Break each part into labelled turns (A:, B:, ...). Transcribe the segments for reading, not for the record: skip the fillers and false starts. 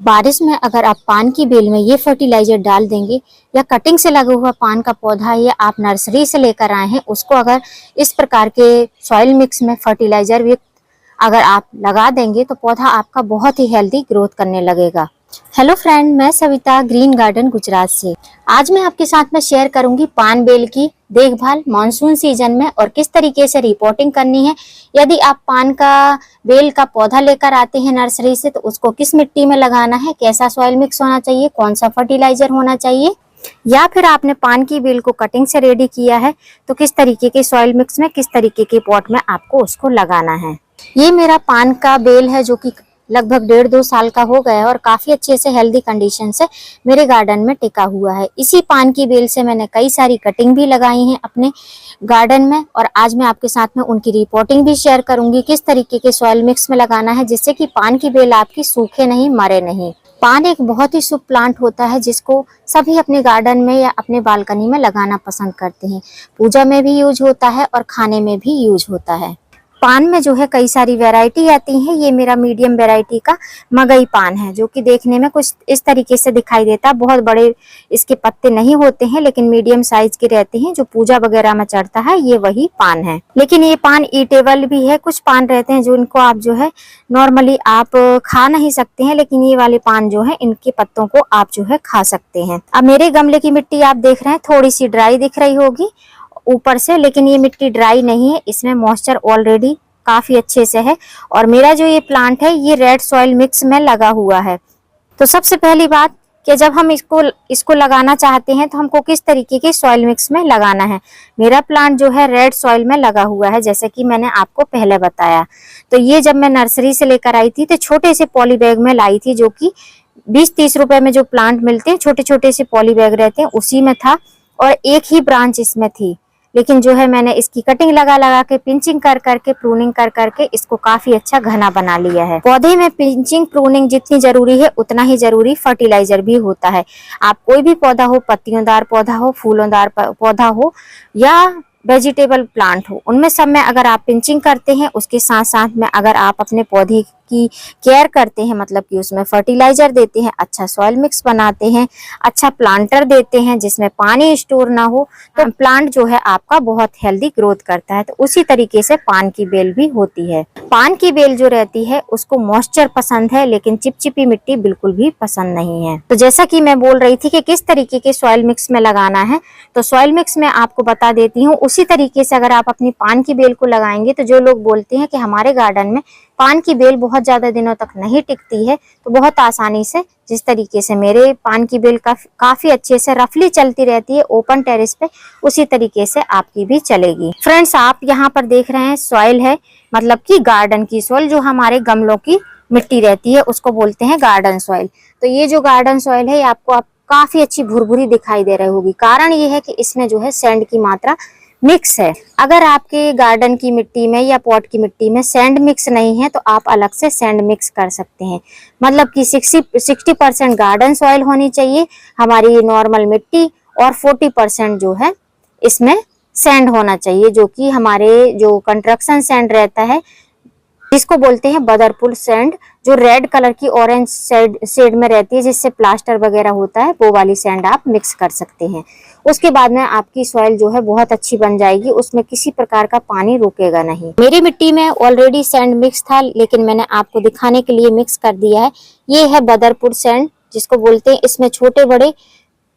A: बारिश में अगर आप पान की बेल में ये फर्टिलाइजर डाल देंगे या कटिंग से लगा हुआ पान का पौधा या आप नर्सरी से लेकर आए हैं उसको अगर इस प्रकार के सॉइल मिक्स में फर्टिलाइजर भी अगर आप लगा देंगे तो पौधा आपका बहुत ही हेल्दी ग्रोथ करने लगेगा। हेलो फ्रेंड, मैं सविता ग्रीन गार्डन गुजरात से। आज मैं आपके साथ में शेयर करूंगी पान बेल की देखभाल मानसून सीजन में और किस तरीके से रिपोर्टिंग करनी है। यदि आप पान का बेल का पौधा लेकर आते हैं नर्सरी से तो उसको किस मिट्टी में लगाना है, कैसा सॉइल मिक्स होना चाहिए, कौन सा फर्टिलाइजर होना चाहिए, या फिर आपने पान की बेल को कटिंग से रेडी किया है तो किस तरीके के सॉइल मिक्स में, किस तरीके के पॉट में आपको उसको लगाना है। ये मेरा पान का बेल है जो कि लगभग 1.5-2 साल का हो गया है और काफी अच्छे से हेल्दी कंडीशन से मेरे गार्डन में टिका हुआ है। इसी पान की बेल से मैंने कई सारी कटिंग भी लगाई हैं अपने गार्डन में और आज मैं आपके साथ में उनकी रिपोर्टिंग भी शेयर करूंगी किस तरीके के सॉइल मिक्स में लगाना है जिससे कि पान की बेल आपकी सूखे नहीं, मरे नहीं। पान एक बहुत ही शुभ प्लांट होता है जिसको सभी अपने गार्डन में या अपने बालकनी में लगाना पसंद करते हैं। पूजा में भी यूज होता है और खाने में भी यूज होता है। पान में जो है कई सारी वैरायटी आती है। ये मेरा मीडियम वैरायटी का मगई पान है जो कि देखने में कुछ इस तरीके से दिखाई देता है। बहुत बड़े इसके पत्ते नहीं होते हैं लेकिन मीडियम साइज के रहते हैं। जो पूजा वगैरह में चढ़ता है ये वही पान है, लेकिन ये पान ईटेबल भी है। कुछ पान रहते हैं जो इनको आप जो है नॉर्मली आप खा नहीं सकते हैं, लेकिन ये वाले पान जो है इनके पत्तों को आप जो है खा सकते हैं। अब मेरे गमले की मिट्टी आप देख रहे हैं थोड़ी सी ड्राई दिख रही होगी ऊपर से, लेकिन ये मिट्टी ड्राई नहीं है, इसमें मॉइस्चर ऑलरेडी काफी अच्छे से है। और मेरा जो ये प्लांट है ये रेड सॉइल मिक्स में लगा हुआ है। तो सबसे पहली बात कि जब हम इसको लगाना चाहते हैं तो हमको किस तरीके के सॉइल मिक्स में लगाना है। मेरा प्लांट जो है रेड सॉइल में लगा हुआ है जैसे कि मैंने आपको पहले बताया। तो ये जब मैं नर्सरी से लेकर आई थी तो छोटे से पॉली बैग में लाई थी जो कि 20-30 रुपए में जो प्लांट मिलते हैं, छोटे छोटे से पॉली बैग रहते हैं, उसी में था और एक ही ब्रांच इसमें थी। लेकिन जो है मैंने इसकी कटिंग लगा के पिंचिंग कर करके प्रूनिंग कर करके इसको काफी अच्छा घना बना लिया है। पौधे में पिंचिंग प्रूनिंग जितनी जरूरी है उतना ही जरूरी फर्टिलाइजर भी होता है। आप कोई भी पौधा हो, पत्तियोंदार पौधा हो, फूलोंदार पौधा हो या वेजिटेबल प्लांट हो, उनमें सब में अगर आप पिंचिंग करते हैं उसके साथ साथ में अगर आप अपने पौधे की केयर करते हैं, मतलब कि उसमें फर्टिलाइजर देते हैं, अच्छा सॉइल मिक्स बनाते हैं, अच्छा प्लांटर देते हैं जिसमें पानी स्टोर ना हो, तो प्लांट जो है आपका बहुत हेल्दी ग्रोथ करता है। तो उसी तरीके से पान की बेल भी होती है। पान की बेल जो रहती है उसको मॉइस्चर पसंद है लेकिन चिपचिपी मिट्टी बिल्कुल भी पसंद नहीं है। तो जैसा कि मैं बोल रही थी कि किस तरीके के सॉइल मिक्स में लगाना है, तो सॉइल मिक्स में आपको बता देती हूँ। उसी तरीके से अगर आप अपनी पान की बेल को लगाएंगे तो जो लोग बोलते हैं कि हमारे गार्डन में पान की बेल बहुत ज्यादा दिनों तक नहीं टिकती है, तो बहुत आसानी से जिस तरीके से मेरे पान की बेल काफी अच्छे से रफली चलती रहती है ओपन टेरेस पे, उसी तरीके से आपकी भी चलेगी। फ्रेंड्स, आप यहाँ पर देख रहे हैं सॉइल है, मतलब कि गार्डन की सॉइल, जो हमारे गमलों की मिट्टी रहती है उसको बोलते हैं गार्डन सॉइल। तो ये जो गार्डन सॉइल है आपको काफी अच्छी भुरभुरी दिखाई दे रही होगी। कारण ये है कि इसमें जो है सैंड की मात्रा मिक्स है। अगर आपके गार्डन की मिट्टी में या पॉट की मिट्टी में सैंड मिक्स नहीं है तो आप अलग से सैंड मिक्स कर सकते हैं। मतलब कि 60% गार्डन सॉइल होनी चाहिए हमारी नॉर्मल मिट्टी और 40% जो है इसमें सैंड होना चाहिए, जो कि हमारे जो कंस्ट्रक्शन सैंड रहता है जिसको बोलते हैं बदरपुर सैंड, जो रेड कलर की ऑरेंज शेड में रहती है जिससे प्लास्टर वगैरह होता है, वो वाली सैंड आप मिक्स कर सकते हैं। उसके बाद में आपकी सॉइल जो है बहुत अच्छी बन जाएगी, उसमें किसी प्रकार का पानी रुकेगा नहीं। मेरी मिट्टी में ऑलरेडी सैंड मिक्स था लेकिन मैंने आपको दिखाने के लिए मिक्स कर दिया है। ये है बदरपुर सैंड जिसको बोलते हैं। इसमें छोटे बड़े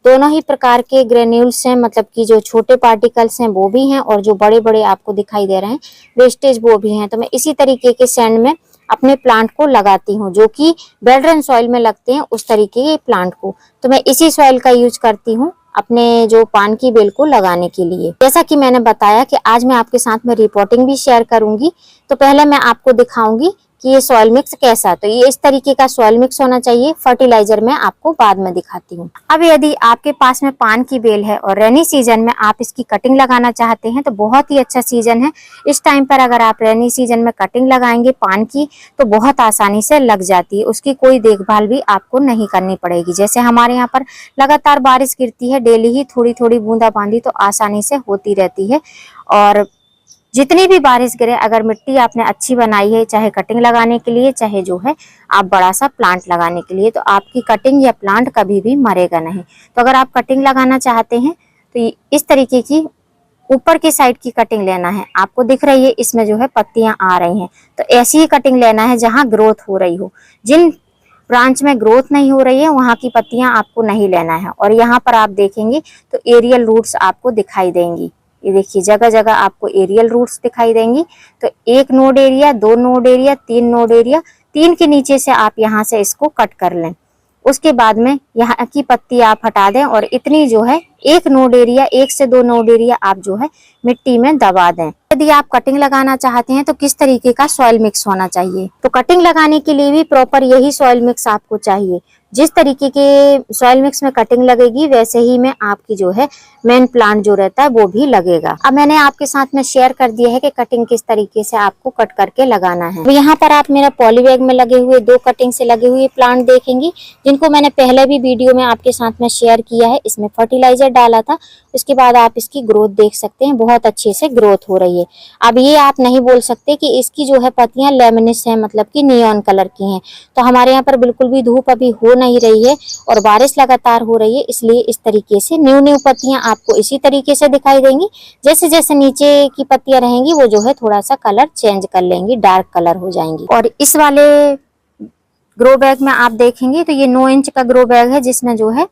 A: दोनों ही प्रकार के ग्रेन्यूल्स हैं, मतलब कि जो छोटे पार्टिकल्स हैं वो भी हैं और जो बड़े बड़े आपको दिखाई दे रहे हैं वेस्टेज वो भी हैं। तो मैं इसी तरीके के सैंड में अपने प्लांट को लगाती हूँ जो कि बेडरन सॉइल में लगते हैं, उस तरीके के प्लांट को। तो मैं इसी सॉइल का यूज करती हूँ अपने जो पान की बेल को लगाने के लिए। जैसा कि मैंने बताया कि आज मैं आपके साथ में रिपोर्टिंग भी शेयर करूंगी। तो पहले मैं आपको दिखाऊंगी कि ये सॉइल मिक्स कैसा, तो ये इस तरीके का सॉइल मिक्स होना चाहिए। फर्टिलाइजर मैं आपको बाद में दिखाती हूँ। अब यदि आपके पास में पान की बेल है और रेनी सीजन में आप इसकी कटिंग लगाना चाहते हैं तो बहुत ही अच्छा सीजन है। इस टाइम पर अगर आप रेनी सीजन में कटिंग लगाएंगे पान की तो बहुत आसानी से लग जाती है, उसकी कोई देखभाल भी आपको नहीं करनी पड़ेगी। जैसे हमारे यहाँ पर लगातार बारिश गिरती है, डेली ही थोड़ी थोड़ी बूंदाबांदी तो आसानी से होती रहती है और जितनी भी बारिश गिरे, अगर मिट्टी आपने अच्छी बनाई है, चाहे कटिंग लगाने के लिए, चाहे जो है आप बड़ा सा प्लांट लगाने के लिए, तो आपकी कटिंग या प्लांट कभी भी मरेगा नहीं। तो अगर आप कटिंग लगाना चाहते हैं तो इस तरीके की ऊपर की साइड की कटिंग लेना है। आपको दिख रही है इसमें जो है पत्तियां आ रही हैं, तो ऐसी ही कटिंग लेना है जहां ग्रोथ हो रही हो। जिन ब्रांच में ग्रोथ नहीं हो रही है वहां की पत्तियां आपको नहीं लेना है। और यहाँ पर आप देखेंगे तो एरियल रूट्स आपको दिखाई देंगी। ये देखिए जगह जगह आपको एरियल रूट्स दिखाई देंगी। तो 1 node area, 2 node area, 3 node area, 3 के नीचे से आप यहाँ से इसको कट कर लें। उसके बाद में यहाँ की पत्ती आप हटा दें और इतनी जो है 1 नोड एरिया, 1 से 2 नोड एरिया आप जो है मिट्टी में दबा दें। यदि आप कटिंग लगाना चाहते हैं तो किस तरीके का सॉइल मिक्स होना चाहिए, तो कटिंग लगाने के लिए भी प्रॉपर यही सॉइल मिक्स आपको चाहिए। जिस तरीके के सॉइल मिक्स में कटिंग लगेगी वैसे ही में आपकी जो है मेन प्लांट जो रहता है वो भी लगेगा। अब मैंने आपके साथ में शेयर कर दिया है कि कटिंग किस तरीके से आपको कट करके लगाना है। तो यहाँ पर आप मेरा पॉली बैग में लगे हुए 2 कटिंग से लगे हुए प्लांट देखेंगी, जिनको मैंने पहले भी वीडियो में आपके साथ में शेयर किया है। इसमें फर्टिलाइजर डाला था, उसके बाद आप इसकी ग्रोथ देख सकते हैं, बहुत अच्छे से ग्रोथ हो रही है। अब ये आप नहीं बोल सकते कि इसकी जो है पत्तियां लेमिनिस हैं, मतलब कि नियॉन कलर की हैं। तो हमारे यहाँ पर बिल्कुल भी धूप अभी हो नहीं रही है और बारिश लगातार हो रही है, इसलिए इस तरीके से न्यू पत्तियां आपको इसी तरीके से दिखाई देंगी। जैसे जैसे नीचे की पत्तियां रहेंगी वो जो है थोड़ा सा कलर चेंज कर लेंगी, डार्क कलर हो जाएंगी। और इस वाले ग्रो बैग में आप देखेंगे तो ये 9 इंच का ग्रो बैग है, जिसमें जो है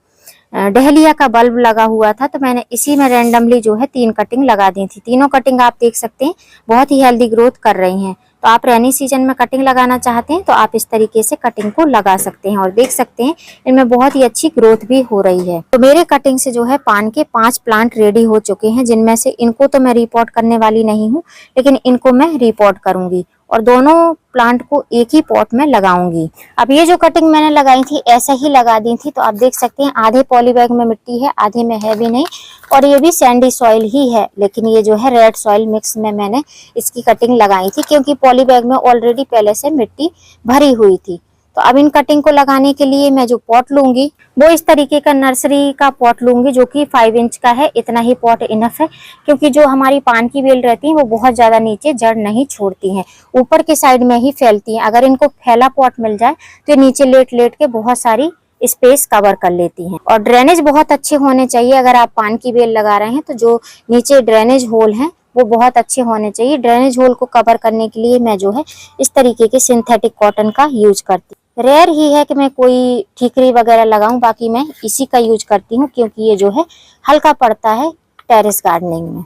A: डहलिया का बल्ब लगा हुआ था। तो मैंने इसी में रैंडमली जो है 3 कटिंग लगा दी थी। तीनों कटिंग आप देख सकते हैं बहुत ही हेल्दी ग्रोथ कर रही हैं। तो आप रेनी सीजन में कटिंग लगाना चाहते हैं तो आप इस तरीके से कटिंग को लगा सकते हैं और देख सकते हैं इनमें बहुत ही अच्छी ग्रोथ भी हो रही है। तो मेरे कटिंग से जो है पान के 5 प्लांट रेडी हो चुके हैं, जिनमें से इनको तो मैं रिपोर्ट करने वाली नहीं हूँ, लेकिन इनको मैं रिपोर्ट करूंगी और दोनों प्लांट को एक ही पॉट में लगाऊंगी। अब ये जो कटिंग मैंने लगाई थी ऐसे ही लगा दी थी, तो आप देख सकते हैं आधे पॉली बैग में मिट्टी है, आधे में है भी नहीं, और ये भी सैंडी सॉइल ही है। लेकिन ये जो है रेड सॉइल मिक्स में मैंने इसकी कटिंग लगाई थी, क्योंकि पॉली बैग में ऑलरेडी पहले से मिट्टी भरी हुई थी। तो अब इन कटिंग को लगाने के लिए मैं जो पॉट लूंगी वो इस तरीके का नर्सरी का पॉट लूंगी, जो कि 5 इंच का है। इतना ही पॉट इनफ है, क्योंकि जो हमारी पान की बेल रहती है वो बहुत ज्यादा नीचे जड़ नहीं छोड़ती हैं, ऊपर की साइड में ही फैलती हैं। अगर इनको फैला पॉट मिल जाए तो ये नीचे लेट लेट के बहुत सारी स्पेस कवर कर लेती हैं। और ड्रेनेज बहुत अच्छे होने चाहिए। अगर आप पान की बेल लगा रहे हैं तो जो नीचे ड्रेनेज होल हैं वो बहुत अच्छे होने चाहिए। ड्रेनेज होल को कवर करने के लिए मैं जो है इस तरीके के सिंथेटिक कॉटन का यूज करती हूँ। रेयर ही है कि मैं कोई ठीकरी वगैरह लगाऊं, बाकी मैं इसी का यूज करती हूँ, क्योंकि ये जो है हल्का पड़ता है टेरेस गार्डनिंग में।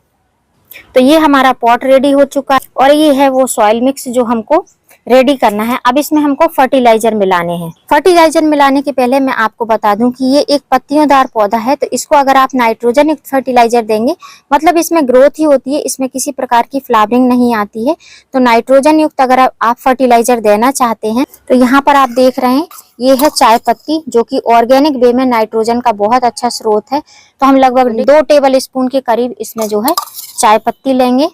A: तो ये हमारा पॉट रेडी हो चुका है और ये है वो सॉइल मिक्स जो हमको रेडी करना है। अब इसमें हमको फर्टिलाइजर मिलाने हैं। फर्टिलाइजर मिलाने के पहले मैं आपको बता दूं कि ये एक पत्तियोंदार पौधा है, तो इसको अगर आप नाइट्रोजन युक्त फर्टिलाइजर देंगे, मतलब इसमें ग्रोथ ही होती है, इसमें किसी प्रकार की फ्लावरिंग नहीं आती है। तो नाइट्रोजन युक्त अगर आप फर्टिलाइजर देना चाहते हैं तो यहाँ पर आप देख रहे हैं ये है चाय पत्ती, जो कि ऑर्गेनिक वे में नाइट्रोजन का बहुत अच्छा स्रोत है। तो हम लगभग 2 टेबल स्पून के करीब इसमें जो है चाय पत्ती लेंगे।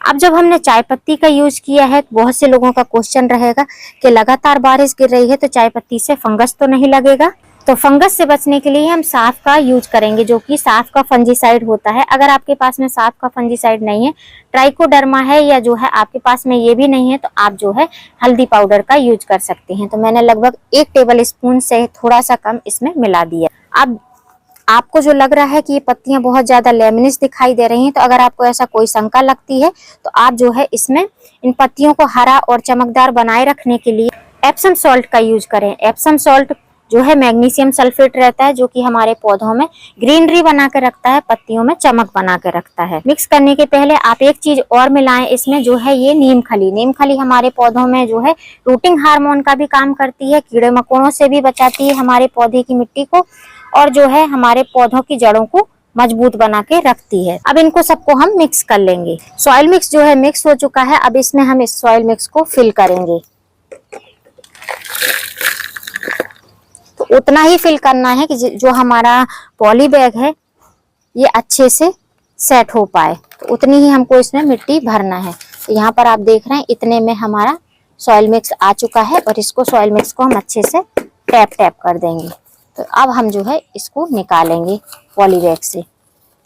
A: अब जब हमने चाय पत्ती का यूज किया है तो बहुत से लोगों का क्वेश्चन रहेगा कि लगातार बारिश गिर रही है तो चाय पत्ती से फंगस तो नहीं लगेगा। तो फंगस से बचने के लिए हम साफ का यूज करेंगे, जो कि साफ का फंजीसाइड होता है। अगर आपके पास में साफ का फंजीसाइड नहीं है, ट्राइकोडर्मा है, या जो है आपके पास में ये भी नहीं है, तो आप जो है हल्दी पाउडर का यूज कर सकते हैं। तो मैंने लगभग 1 टेबल स्पून से थोड़ा सा कम इसमें मिला दिया। अब आपको जो लग रहा है कि ये पत्तियां बहुत ज्यादा लेमिनिस दिखाई दे रही हैं, तो अगर आपको ऐसा कोई शंका लगती है तो आप जो है इसमें इन पत्तियों को हरा और चमकदार बनाए रखने के लिए एप्सम सॉल्ट का यूज करें। एप्सम सॉल्ट जो है मैग्नीशियम सल्फेट रहता है, जो कि हमारे पौधों में ग्रीनरी बना के रखता है, पत्तियों में चमक बना के रखता है। मिक्स करने के पहले आप एक चीज और मिलाएं इसमें, जो है ये नीम खली। नीम खली हमारे पौधों में जो है रूटिंग हार्मोन का भी काम करती है, कीड़े मकोड़ों से भी बचाती है हमारे पौधे की मिट्टी को, और जो है हमारे पौधों की जड़ों को मजबूत बना के रखती है। अब इनको सबको हम मिक्स कर लेंगे। सॉइल मिक्स जो है मिक्स हो चुका है। अब इसमें हम इस सॉइल मिक्स को फिल करेंगे। तो उतना ही फिल करना है कि जो हमारा पॉली बैग है ये अच्छे से सेट हो पाए, तो उतनी ही हमको इसमें मिट्टी भरना है। तो यहाँ पर आप देख रहे हैं इतने में हमारा सॉइल मिक्स आ चुका है, और इसको सॉइल मिक्स को हम अच्छे से टैप टैप कर देंगे। तो अब हम जो है इसको निकालेंगे पॉली बैग से।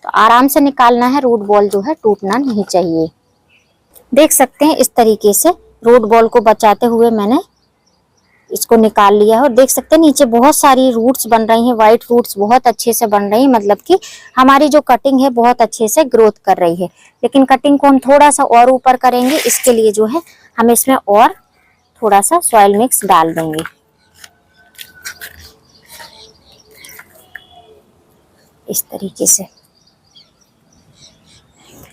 A: तो आराम से निकालना है, रूट बॉल जो है टूटना नहीं चाहिए। देख सकते हैं इस तरीके से रूट बॉल को बचाते हुए मैंने इसको निकाल लिया है। और देख सकते हैं नीचे बहुत सारी रूट्स बन रही हैं, व्हाइट रूट्स बहुत अच्छे से बन रही हैं, मतलब कि हमारी जो कटिंग है बहुत अच्छे से ग्रोथ कर रही है। लेकिन कटिंग को हम थोड़ा सा और ऊपर करेंगे, इसके लिए जो है हम इसमें और थोड़ा सा सॉइल मिक्स डाल देंगे इस तरीके से,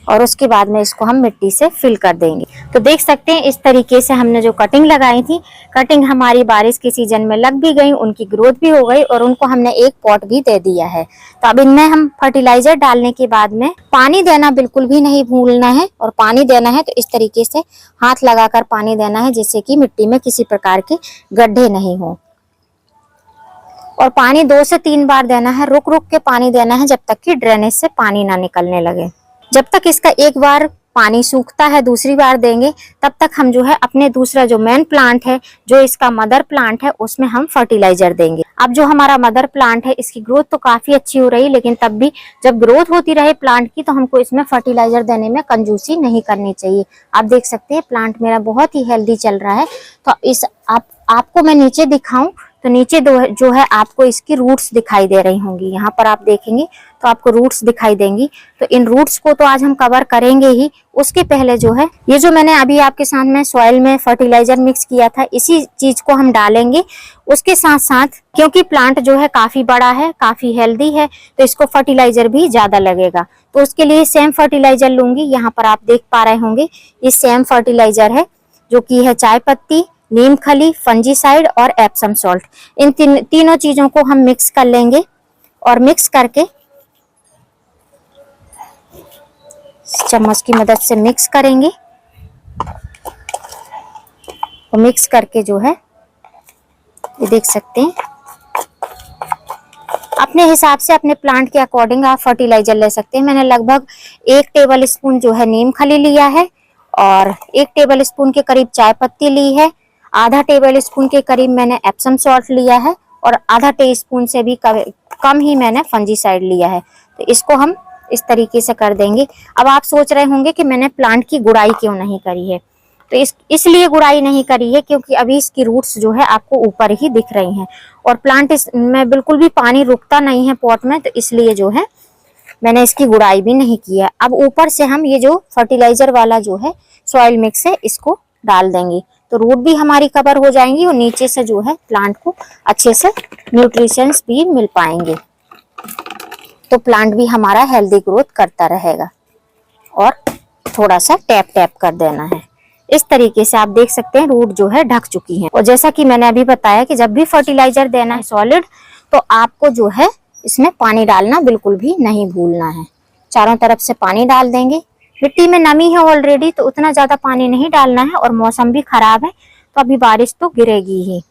A: और उसके बाद में इसको हम मिट्टी से फिल कर देंगे। तो देख सकते हैं इस तरीके से हमने जो कटिंग लगाई थी, कटिंग हमारी बारिश के सीजन में लग भी गई, उनकी ग्रोथ भी हो गई और उनको हमने एक पॉट भी दे दिया है। तो अब इनमें हम फर्टिलाइजर डालने के बाद में पानी देना बिल्कुल भी नहीं भूलना है। और पानी देना है तो इस तरीके से हाथ लगाकर पानी देना है, जिससे कि मिट्टी में किसी प्रकार के गड्ढे नहीं हो। और पानी 2 से 3 बार देना है, रुक रुक के पानी देना है, जब तक कि ड्रेनेज से पानी ना निकलने लगे। जब तक इसका एक बार पानी सूखता है दूसरी बार देंगे, तब तक हम जो है अपने दूसरा जो मेन प्लांट है, जो इसका मदर प्लांट है, उसमें हम फर्टिलाइजर देंगे। अब जो हमारा मदर प्लांट है इसकी ग्रोथ तो काफी अच्छी हो रही है, लेकिन तब भी जब ग्रोथ होती रहे प्लांट की तो हमको इसमें फर्टिलाइजर देने में कंजूसी नहीं करनी चाहिए। आप देख सकते हैं प्लांट मेरा बहुत ही हेल्दी चल रहा है। तो इस आपको मैं नीचे दिखाऊं तो नीचे जो है आपको इसकी रूट्स दिखाई दे रही होंगी। यहाँ पर आप देखेंगे तो आपको रूट्स दिखाई देंगी। तो इन रूट्स को तो आज हम कवर करेंगे ही, उसके पहले जो है ये जो मैंने अभी आपके साथ में सॉइल में फर्टिलाइजर मिक्स किया था, इसी चीज को हम डालेंगे। उसके साथ साथ क्योंकि प्लांट जो है काफी बड़ा है, काफी हेल्दी है, तो इसको फर्टिलाइजर भी ज्यादा लगेगा। तो उसके लिए सेम फर्टिलाइजर लूंगी। यहाँ पर आप देख पा रहे होंगे ये सेम फर्टिलाइजर है, जो की है चाय पत्ती, नीम खली, फंजीसाइड और एप्सम सॉल्ट। इन तीनों चीजों को हम मिक्स कर लेंगे और मिक्स करके चम्मच की मदद से मिक्स करेंगे। और मिक्स करके जो है ये देख सकते हैं, अपने हिसाब से अपने प्लांट के अकॉर्डिंग आप फर्टिलाइजर ले सकते हैं। मैंने लगभग 1 टेबल स्पून जो है नीम खली लिया है और 1 टेबल स्पून के करीब चाय पत्ती ली है, आधा टेबल स्पून के करीब मैंने एप्सम सॉल्ट लिया है और आधा टीस्पून से भी कम ही मैंने फंजीसाइड लिया है। तो इसको हम इस तरीके से कर देंगे। अब आप सोच रहे होंगे कि मैंने प्लांट की गुड़ाई क्यों नहीं करी है। तो इसलिए गुड़ाई नहीं करी है क्योंकि अभी इसकी रूट्स जो है आपको ऊपर ही दिख रही हैं और प्लांट में बिल्कुल भी पानी रुकता नहीं है पॉट में, तो इसलिए जो है मैंने इसकी गुड़ाई भी नहीं की है। अब ऊपर से हम ये जो फर्टिलाइजर वाला जो है सॉइल मिक्स है इसको डाल देंगे, तो रूट भी हमारी कवर हो जाएंगी और नीचे से जो है प्लांट को अच्छे से न्यूट्रिशंस भी मिल पाएंगे। तो प्लांट भी हमारा हेल्दी ग्रोथ करता रहेगा। और थोड़ा सा टैप टैप कर देना है। इस तरीके से आप देख सकते हैं रूट जो है ढक चुकी है। और जैसा कि मैंने अभी बताया कि जब भी फर्टिलाइजर देना है सॉलिड, तो आपको जो है इसमें पानी डालना बिल्कुल भी नहीं भूलना है। चारों तरफ से पानी डाल देंगे। मिट्टी में नमी है ऑलरेडी, तो उतना ज्यादा पानी नहीं डालना है और मौसम भी खराब है तो अभी बारिश तो गिरेगी ही।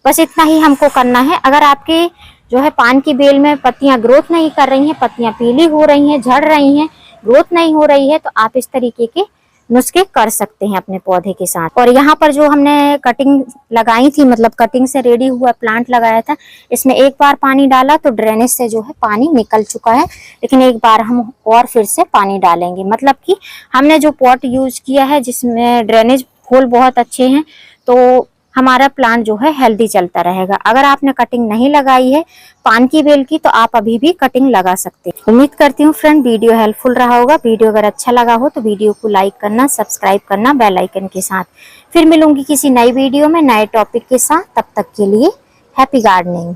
A: बस इतना ही हमको करना है। अगर आपके जो है पान की बेल में पत्तियां ग्रोथ नहीं कर रही हैं, पत्तियां पीली हो रही हैं, झड़ रही हैं, ग्रोथ नहीं हो रही है, तो आप इस तरीके के नुस्खे कर सकते हैं अपने पौधे के साथ। और यहाँ पर जो हमने कटिंग लगाई थी, मतलब कटिंग से रेडी हुआ प्लांट लगाया था, इसमें एक बार पानी डाला तो ड्रेनेज से जो है पानी निकल चुका है, लेकिन एक बार हम और फिर से पानी डालेंगे। मतलब कि हमने जो पॉट यूज किया है जिसमें ड्रेनेज होल बहुत अच्छे हैं, तो हमारा प्लांट जो है हेल्दी चलता रहेगा। अगर आपने कटिंग नहीं लगाई है पान की बेल की, तो आप अभी भी कटिंग लगा सकते हैं। उम्मीद करती हूँ फ्रेंड वीडियो हेल्पफुल रहा होगा। वीडियो अगर अच्छा लगा हो तो वीडियो को लाइक करना, सब्सक्राइब करना बेल आइकन के साथ। फिर मिलूंगी किसी नई वीडियो में नए टॉपिक के साथ। तब तक के लिए हैप्पी गार्डनिंग।